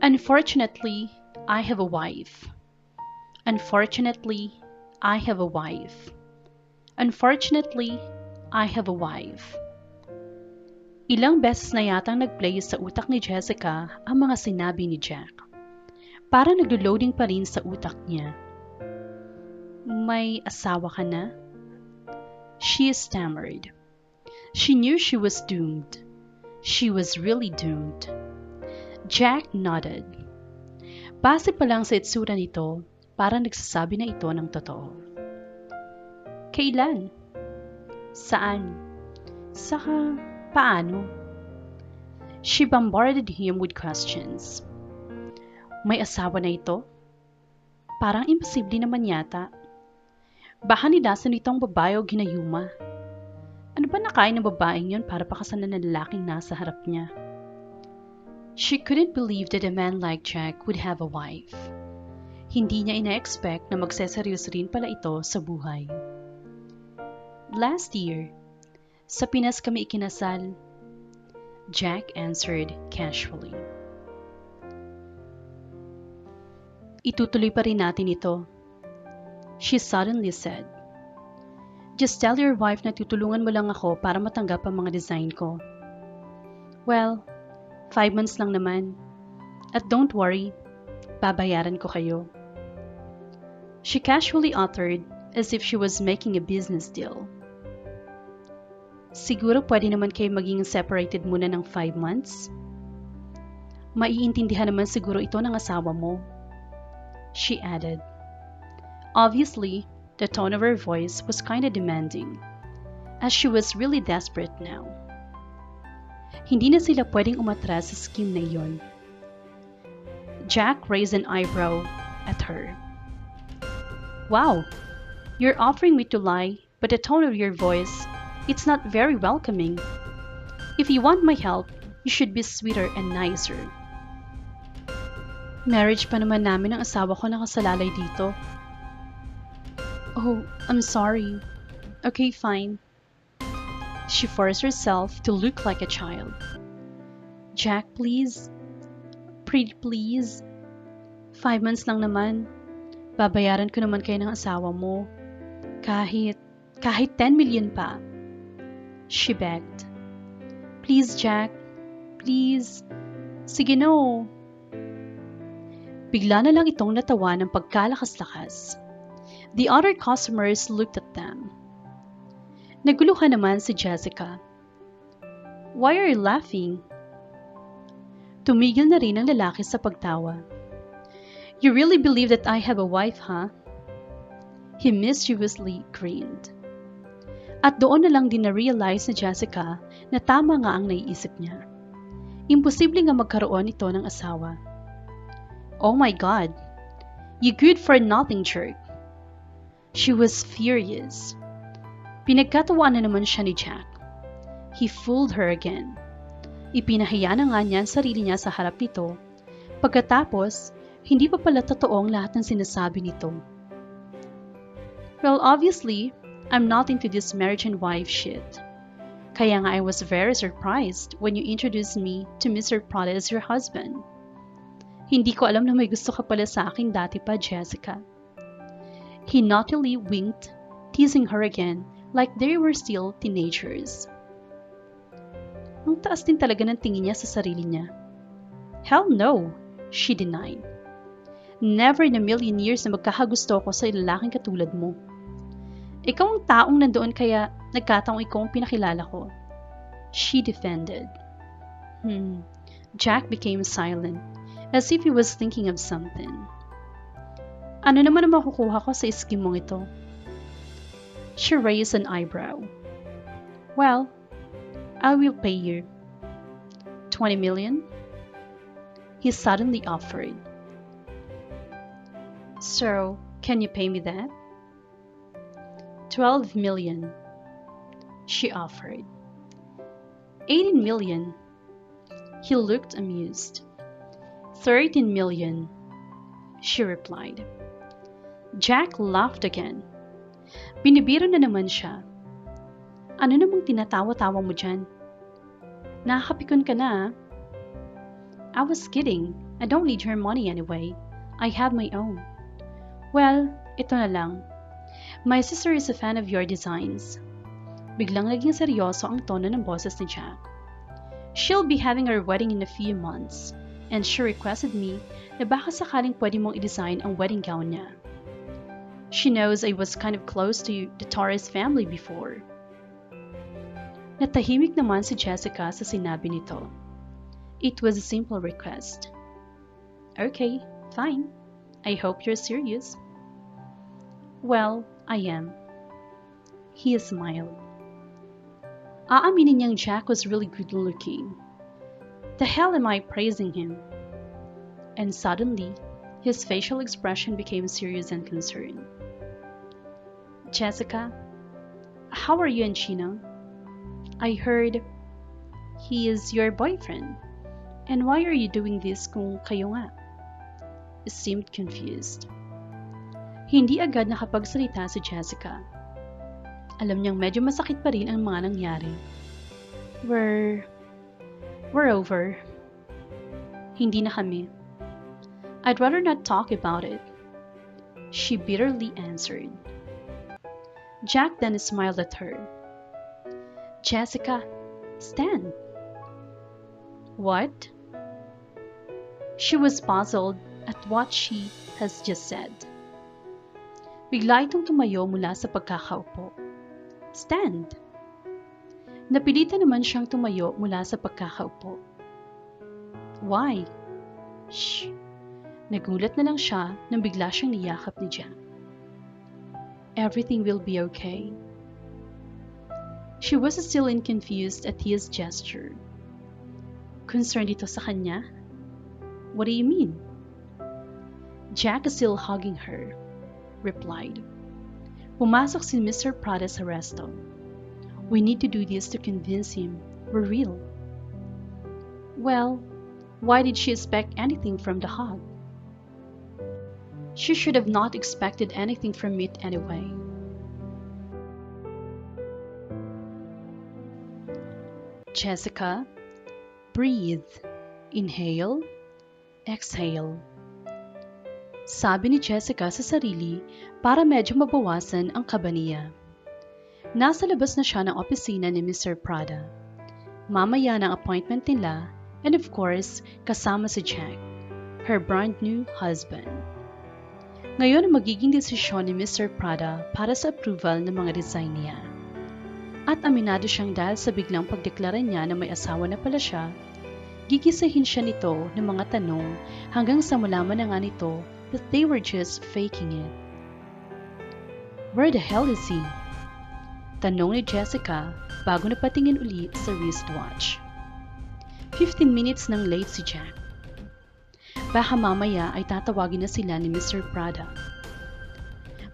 Unfortunately, I have a wife. Unfortunately, I have a wife. Unfortunately, I have a wife. Ilang beses na yatang nag-play sa utak ni Jessica ang mga sinabi ni Jack. Parang naglo-loading pa rin sa utak niya. May asawa ka na? She stammered. She knew she was doomed. She was really doomed. Jack nodded. Base pa lang sa itsura nito, parang nagsasabi na ito ng totoo. Kailan? Saan? Saka paano? She bombarded him with questions. May asawa na ito? Parang imposible naman yata. Baka nilasan nitong babae o ginayuma. Ano ba nakain ng babaeng yun para pakasalan ng lalaking nasa harap niya? She couldn't believe that a man like Jack would have a wife. Hindi niya ina-expect na magseseryoso rin pala ito sa buhay. Last year, sa Pinas kami ikinasal, Jack answered casually. Itutuloy pa rin natin ito. She suddenly said, Just tell your wife na tutulungan mo lang ako para matanggap ang mga design ko. Well, 5 months lang naman. At don't worry, babayaran ko kayo. She casually uttered as if she was making a business deal. Siguro pwede naman kayo maging separated muna ng 5 months? Maiintindihan naman siguro ito ng asawa mo. She added. Obviously, the tone of her voice was kinda demanding, as she was really desperate now. Hindi na sila pwedeng umatras sa scheme na iyon. Jack raised an eyebrow at her. Wow, you're offering me to lie, but the tone of your voice, it's not very welcoming. If you want my help, you should be sweeter and nicer. Marriage pa naman namin ang asawa ko nakasalalay dito. Oh, I'm sorry. Okay, fine. She forced herself to look like a child. Jack, please. Pretty please. 5 months lang naman. Babayaran ko naman kayo ng asawa mo. Kahit 10 million pa. She begged. Please, Jack. Please. Sige no. Bigla na lang itong natawa ng pagkalakas-lakas. The other customers looked at them. Naguluhan naman si Jessica. Why are you laughing? Tumigil na rin ang lalaki sa pagtawa. You really believe that I have a wife, huh? He mischievously grinned. At doon na lang din na-realize ni Jessica na tama nga ang naiisip niya. Imposible nga magkaroon ito ng asawa. Oh my God! You good for nothing jerk! She was furious. Pinagkatawaan na naman siya ni Jack. He fooled her again. Ipinahiya na nga niya ang sarili niya sa harap nito. Pagkatapos, hindi pa pala totoong lahat ng sinasabi nito. Well, obviously, I'm not into this marriage and wife shit. Kaya nga I was very surprised when you introduced me to Mr. Prada as your husband. Hindi ko alam na may gusto ka pala sa akin dati pa, Jessica. He naughtily winked, teasing her again like they were still teenagers. Ang taas din talaga ng tingin niya sa sarili niya. Hell no, she denied. Never in a million years na magkakagusto ko sa lalaking katulad mo. Ikaw ang taong nandoon kaya nagkataong ikaw ang pinakilala ko. She defended. Jack became silent, as if he was thinking of something. Ano naman ang makukuha ko sa scheme mong ito? She raised an eyebrow. Well, I will pay you. 20 million? He suddenly offered. So, can you pay me that? 12 million, she offered. 18 million. He looked amused. 13 million, she replied. Jack laughed again. Binibiro na naman siya. Ano namang tinatawa-tawa mo dyan? Nakakapikon ka na, ah? I was kidding. I don't need your money anyway. I have my own. Well, ito na lang. My sister is a fan of your designs. Biglang naging seryoso ang tono ng boses ni Jack. She'll be having her wedding in a few months, and she requested me na baka sakaling pwede mong i-design ang wedding gown niya. She knows I was kind of close to the Torres family before. Natahimik naman si Jessica sa sinabi nito. It was a simple request. Okay, fine. I hope you're serious. Well, I am. He smiled. Aaminin niyang Jack was really good looking. The hell am I praising him? And suddenly, his facial expression became serious and concerned. Jessica, how are you and Chino? I heard he is your boyfriend. And why are you doing this kung kayo nga? He seemed confused. Hindi agad nakapagsalita si Jessica. Alam niyang medyo masakit pa rin ang mga nangyari. We're over. Hindi na kami. I'd rather not talk about it. She bitterly answered. Jack then smiled at her. Jessica, stand. What? She was puzzled at what she has just said. Bigla itong tumayo mula sa pagkakaupo. Stand. Napilitan naman siyang tumayo mula sa pagkakaupo. Why? Shh. Nagulat na lang siya nang bigla siyang niyakap ni Jack. Everything will be okay. She was still confused at his gesture. Concerned ito sa kanya? What do you mean? Jack is still hugging her, replied. Pumasok si Mr. Prada sa resto. We need to do this to convince him we're real. Well, why did she expect anything from the hug? She should have not expected anything from it anyway. Jessica, breathe. Inhale, exhale. Sabi ni Jessica sa sarili para medyo mabawasan ang kaba niya. Nasa labas na siya ng opisina ni Mr. Prada. Mamaya ng appointment nila and of course, kasama si Jack, her brand new husband. Ngayon ang magiging desisyon ni Mr. Prada para sa approval ng mga design niya. At aminado siyang dahil sa biglang pagdeklara niya na may asawa na pala siya, gigisahin siya nito ng mga tanong hanggang sa malaman na nga nito that they were just faking it. Where the hell is he? Tanong ni Jessica bago napatingin uli sa wristwatch. 15 minutes nang late si Jack. Baka mamaya ay tatawagin na sila ni Mr. Prada.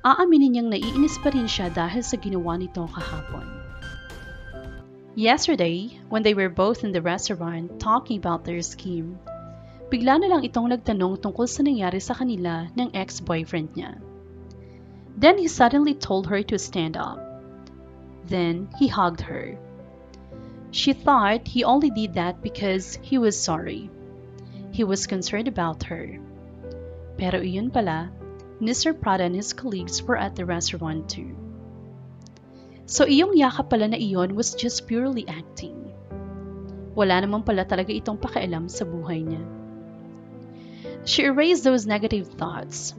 Aaminin niyang naiinis pa rin siya dahil sa ginawa nito kahapon. Yesterday, when they were both in the restaurant talking about their scheme, bigla na lang itong nagtanong tungkol sa nangyari sa kanila ng ex-boyfriend niya. Then he suddenly told her to stand up. Then he hugged her. She thought he only did that because he was sorry. He was concerned about her. Pero iyon pala, Mr. Prada and his colleagues were at the restaurant too. So iyong yakap pala na iyon was just purely acting. Wala naman pala talaga itong pakialam sa buhay niya. She erased those negative thoughts.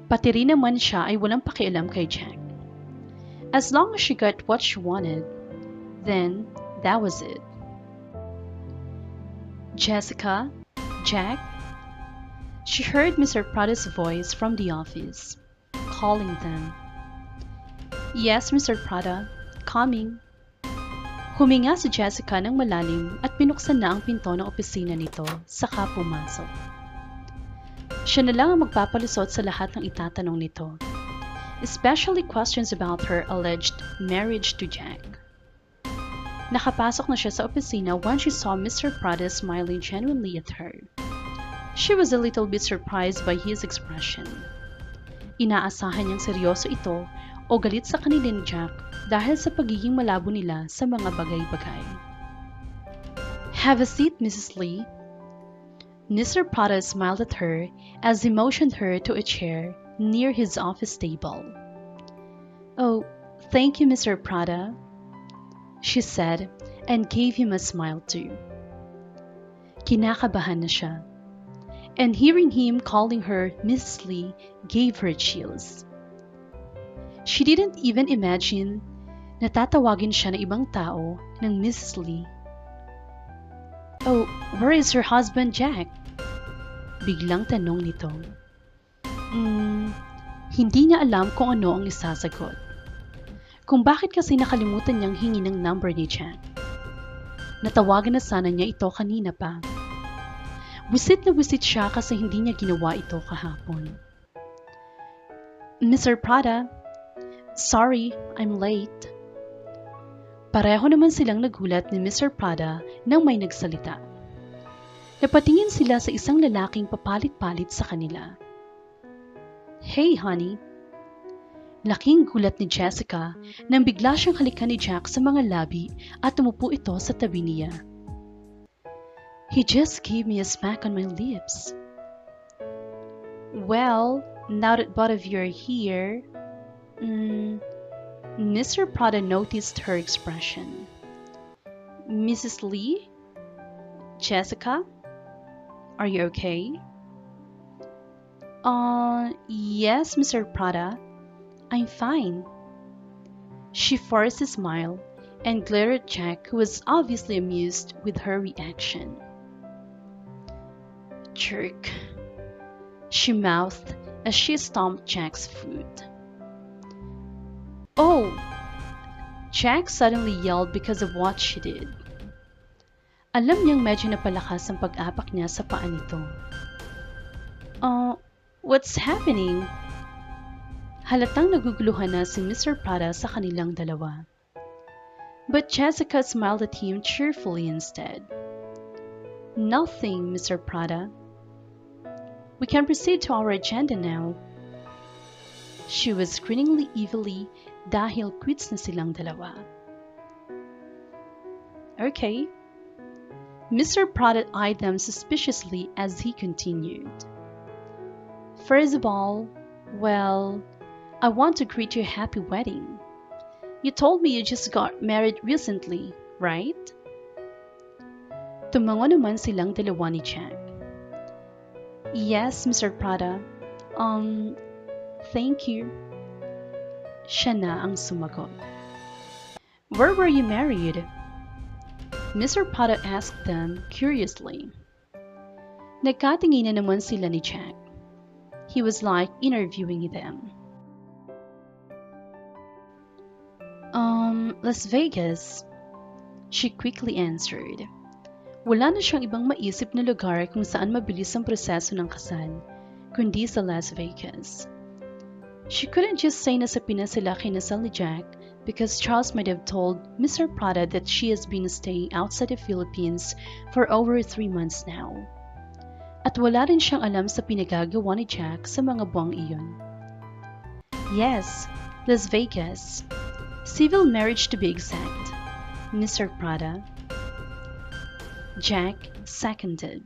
Pati rin naman siya ay walang pakialam kay Jack. As long as she got what she wanted, then that was it. Jessica, Jack. She heard Mr. Prada's voice from the office, calling them. Yes, Mr. Prada. Coming. Huminga si Jessica ng malalim at pinuksan na ang pinto ng opisina nito, saka pumasok. Siya na lang ang magpapalusot sa lahat ng itatanong nito, especially questions about her alleged marriage to Jack. Nakapasok na siya sa opisina when she saw Mr. Prada smiling genuinely at her. She was a little bit surprised by his expression. Inaasahan niyang seryoso ito o galit sa kanila ni Jack dahil sa pagiging malabo nila sa mga bagay-bagay. Have a seat, Mrs. Lee. Mr. Prada smiled at her as he motioned her to a chair near his office table. "Oh, thank you, Mr. Prada," she said, and gave him a smile too. Kinakabahan na siya, and hearing him calling her Mrs. Lee gave her chills. She didn't even imagine na tatawagin siya ng ibang tao ng Mrs. Lee. "Oh, where is your husband, Jack?" Biglang tanong nito. Hindi niya alam kung ano ang isasagot. Kung bakit kasi nakalimutan niyang hingi ng number ni Jack. Natawagan na sana niya ito kanina pa. Wisit na wisit siya kasi hindi niya ginawa ito kahapon. "Mr. Prada, sorry, I'm late." Pareho naman silang nagulat ni Mr. Prada nang may nagsalita. Napatingin sila sa isang lalaking papalit-palit sa kanila. "Hey, honey." Laking gulat ni Jessica nang bigla siyang halikan ni Jack sa mga labi at umupo ito sa tabi niya. "He just gave me a smack on my lips." "Well, now that both of you are here..." Mr. Prada noticed her expression. "Mrs. Lee? Jessica? Are you okay?" Yes, Mr. Prada. I'm fine." She forced a smile and glared at Jack, who was obviously amused with her reaction. "Jerk," she mouthed as she stomped Jack's foot. "Oh!" Jack suddenly yelled because of what she did. Alam niyang medyo napalakas ang pag-apak niya sa paa nito. What's happening?" Halatang naguguluhan na si Mr. Prada sa kanilang dalawa. But Jessica smiled at him cheerfully instead. "Nothing, Mr. Prada. We can proceed to our agenda now." She was grinning evilly dahil quits na silang dalawa. "Okay." Mr. Prada eyed them suspiciously as he continued. "First of all, well, I want to greet you a happy wedding. You told me you just got married recently, right?" Tumango naman silang dalawa ni Jack. "Yes, Mr. Prada. Thank you." Siya na ang sumagot. "Where were you married?" Mr. Prada asked them curiously. Nagkatingin na naman sila ni Jack. He was like interviewing them. Las Vegas," she quickly answered. Wala na siyang ibang maisip na lugar kung saan mabilis ang proseso ng kasal, kundi sa Las Vegas. She couldn't just say na sa Pinas sila kinasal ni Jack because Charles might have told Mr. Prada that she has been staying outside the Philippines for over 3 months now. At wala rin siyang alam sa pinagagawa ni Jack sa mga buwang iyon. "Yes, Las Vegas. Civil marriage to be exact, Mr. Prada." Jack seconded.